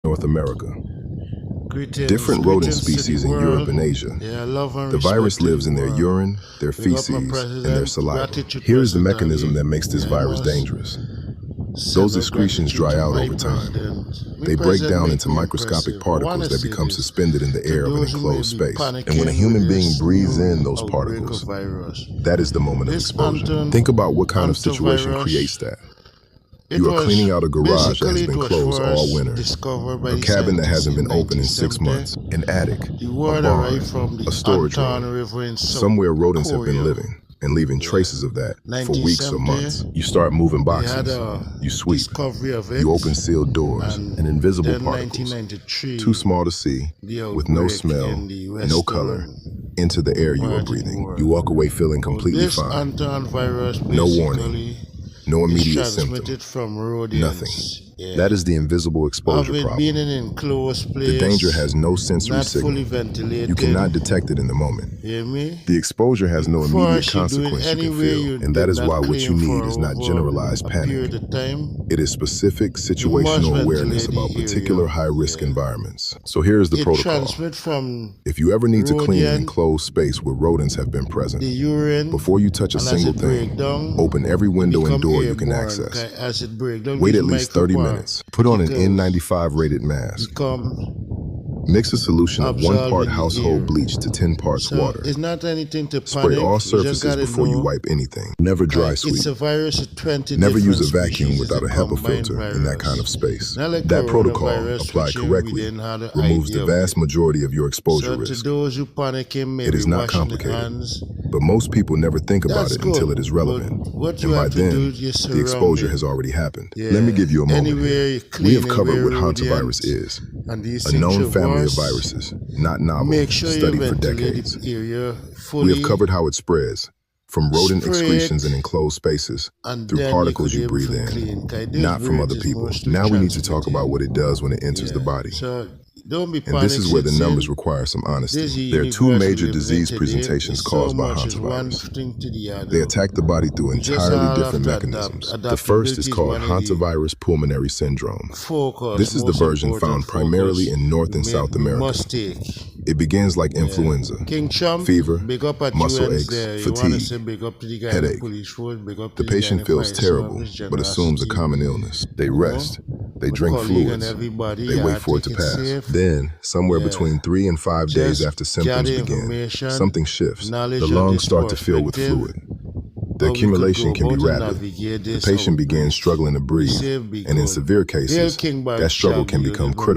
North America. Different rodent species in Europe and Asia. The virus lives in their urine, their feces, and their saliva. Here is the mechanism that makes this virus dangerous. Those excretions dry out over time. They break down into microscopic particles that become suspended in the air of an enclosed space. And when a human being breathes in those particles, that is the moment of exposure. Think about what kind of situation creates that. You are cleaning out a garage that has been closed all winter, a cabin that hasn't been open in 6 months, an attic, a barn, a storage room, somewhere rodents have been living and leaving traces of that for weeks or months. You start moving boxes, you sweep, you open sealed doors, and invisible particles, too small to see, with no smell, no color, enter the air you are breathing. You walk away feeling completely fine. No warning. No immediate symptom. Nothing. That is the invisible exposure problem. The danger has no sensory signal. You cannot detect it in the moment. The exposure has no immediate consequence you can feel, and that is why what you need is not generalized panic. It is specific situational awareness about particular high-risk environments. So here is the protocol. If you ever need to clean an enclosed space where rodents have been present, before you touch a single thing, open every window and door you can access. Wait at least 30 minutes. Put on an N95 rated mask. Mix a solution of 1 part household bleach to 10 parts water. Spray all surfaces before you wipe anything. Never dry sweep. Never use a vacuum without a HEPA filter in that kind of space. That protocol, applied correctly, removes the vast majority of your exposure risk. It is not complicated, but most people never think about it until it is relevant. And by then, the exposure has already happened. Let me give you a moment here. We have covered what hantavirus is, a known family of viruses, not novel, studied for decades. We have covered how it spreads, from rodent excretions in enclosed spaces, through particles you breathe in, not from other people. Now we need to talk about what it does when it enters the body. And this is where the numbers require some honesty. There are 2 major disease presentations caused by hantavirus. They attack the body through entirely different mechanisms. The first is called hantavirus pulmonary syndrome. This is the version found primarily in North and South America. It begins like influenza, fever, muscle aches, fatigue, headache. The patient feels terrible, but assumes a common illness. They rest. They drink fluids. They wait for it to pass. Then, somewhere between 3 and 5 days after symptoms begin, something shifts. The lungs start to fill with fluid. The accumulation can be rapid. The patient begins struggling to breathe, and in severe cases, that struggle can become critical.